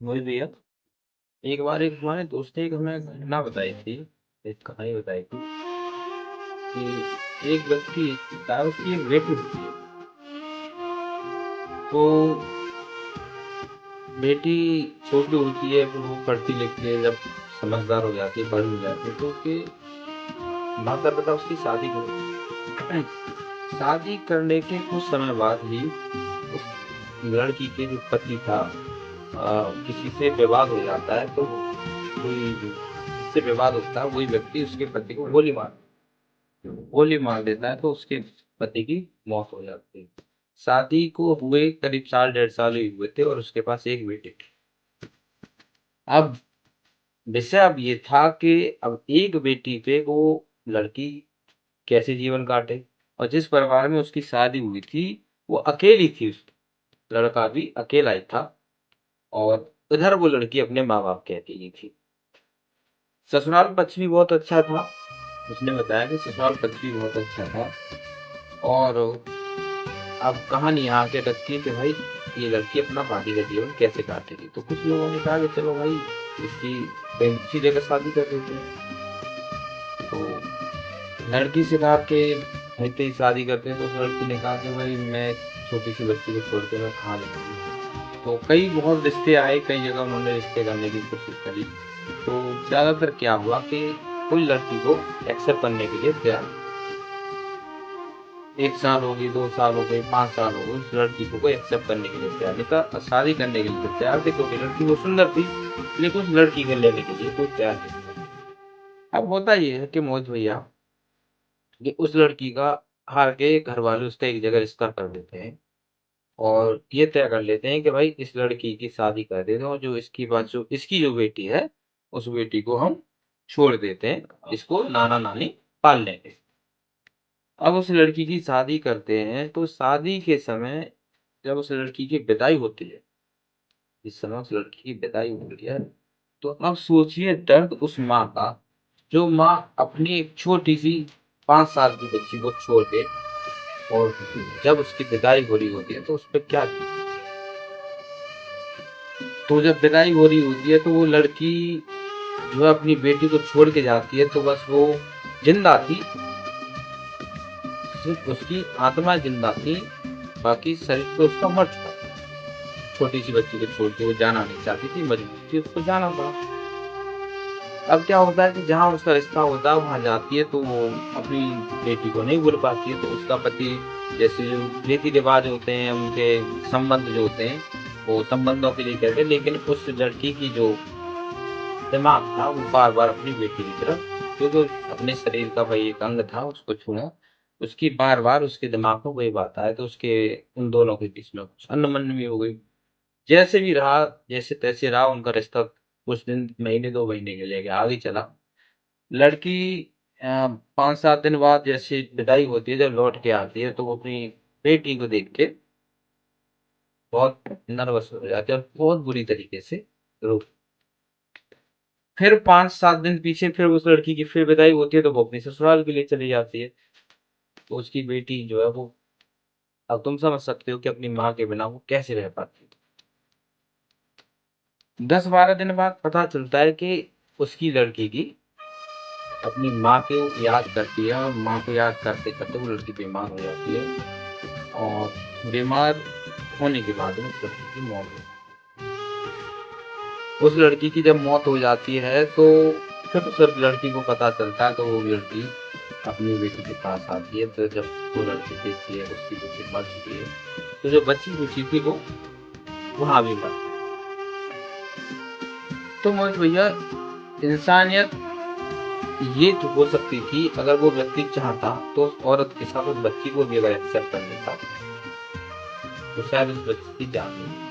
मोहित भैया, एक बार एक हमारे दोस्त ने एक हमें घटना बताई थी। एक कहानी बताई थी कि एक व्यक्ति था, उसकी एक बेटी होती है। तो बेटी छोटी होती है, फिर वो पढ़ती लिखती है, जब समझदार हो जाती है, बड़ी हो जाती है, तो उसके माता पिता उसकी शादी कर देते हैं। शादी करने के कुछ समय बाद ही उस लड़की के जो पति था, किसी से विवाद हो जाता है। तो कोई जिससे विवाद होता है वही व्यक्ति उसके पति को गोली मार देता है, तो उसके पति की मौत हो जाती है। शादी को हुए करीब साल डेढ़ साल ही हुए थे और उसके पास एक बेटी थी। अब विषय अब ये था कि अब एक बेटी पे वो लड़की कैसे जीवन काटे। और जिस परिवार में उसकी शादी हुई थी वो अकेली थी, उसकी लड़का भी अकेला ही था। और इधर वो लड़की अपने माँ बाप के अकेली थी। ससुराल पक्ष भी बहुत अच्छा था। उसने बताया कि ससुराल पक्ष भी बहुत अच्छा था। और अब कहानी यहाँ के रखती है कि भाई ये लड़की अपना बाकी का जीवन कैसे काटेगी। तो कुछ लोगों ने कहा कि चलो भाई इसकी कहीं दूसरी जगह शादी कर देते हैं। तो लड़की से कहा कि इतनी ही शादी करते हैं। तो उस लड़की ने कहा कि भाई मैं छोटी सी बच्ची को छोड़ के मैं कहाँ जाऊंगी। तो कई बहुत रिश्ते आए, कई जगह उन्होंने रिश्ते करने की कोशिश करी। तो ज्यादातर क्या हुआ कि कोई लड़की को एक्सेप्ट करने के लिए तैयार नहीं। 1 साल हो गई, 2 साल हो गए, 5 साल हो गए, उस लड़की को कोई एक्सेप्ट करने के लिए तैयार नहीं था। शादी करने के लिए तो तैयार थे क्योंकि लड़की वो सुंदर थी, लेकिन उस लड़की को लेने के लिए कोई तैयार नहीं था। अब होता ये है कि मोहित भैया, कि उस लड़की का हार के घर वाले उसका एक जगह रिश्ता कर देते हैं। और ये तय कर लेते हैं कि भाई इस लड़की की शादी कर देते हैं और जो इसकी बात जो इसकी जो बेटी है उस बेटी को हम छोड़ देते हैं, इसको नाना नानी पाल लेंगे। अब उस लड़की की शादी करते हैं तो शादी के समय जब उस लड़की की विदाई होती है, जिस समय उस लड़की की विदाई होती है, तो अब सोचिए दर्द उस माँ का, जो माँ अपनी एक छोटी सी 5 साल की बच्ची को छोड़ के, और जब उसकी विदाई हो रही होती है तो उस पर क्या। तो जब विदाई हो रही होती है तो वो लड़की जो है अपनी बेटी को छोड़ के जाती है, तो बस वो जिंदा थी, सिर्फ उसकी आत्मा जिंदा थी, बाकी शरीर तो उसका मर चुका था। छोटी सी बच्ची को छोड़ के वो जाना नहीं चाहती थी, मजबूर थी, उसको जाना पड़ा। अब क्या होता है कि जहाँ उसका रिश्ता होता है वहां जाती है तो वो अपनी बेटी को नहीं भूल पाती है। तो उसका पति, जैसे जो रीति रिवाज होते हैं उनके, संबंध जो होते हैं वो संबंधों के लिए कहते हैं, लेकिन उस लड़की की जो दिमाग था वो बार बार अपनी बेटी की तरफ, क्योंकि अपने शरीर का वही एक अंग था उसको छूना, उसकी बार बार उसके दिमाग में वही बात आया। तो उसके उन दोनों के बीच में कुछ अनबन भी हो गई। जैसे भी रहा, जैसे तैसे रहा उनका रिश्ता, कुछ दिन, महीने 2 महीने के लिए आगे चला। लड़की 5-7 दिन बाद जैसे विदाई होती है, जब लौट के आती है तो वो अपनी बेटी को देख के बहुत नर्वस हो जाती है और बहुत बुरी तरीके से रो। फिर 5-7 दिन पीछे फिर उस लड़की की फिर विदाई होती है तो वो अपने ससुराल के लिए चली जाती है। तो उसकी बेटी जो है वो, अब तुम समझ सकते हो कि अपनी माँ के बिना वो कैसे रह पाती है। 10-12 दिन बाद पता चलता है कि उसकी लड़की की अपनी माँ को याद करती है, और माँ को याद करते करते वो लड़की बीमार हो जाती है। और बीमार होने के बाद उस लड़की की मौत हो जाती है। उस लड़की की जब मौत हो जाती है तो फिर उस लड़की को पता चलता है, तो वो लड़की अपनी बेटी के पास आती है। तो जब वो लड़की देखती है उसकी बेटी मर चुकी है, तो जो बची खुची थी वो वहां भी मर। तो मोहित भैया, इंसानियत ये तो हो सकती थी अगर वो व्यक्ति चाहता, तो उस औरत के साथ उस बच्ची को भी अगर एक्सेप्ट कर लेता तो शायद उस बच्ची की जान नहीं।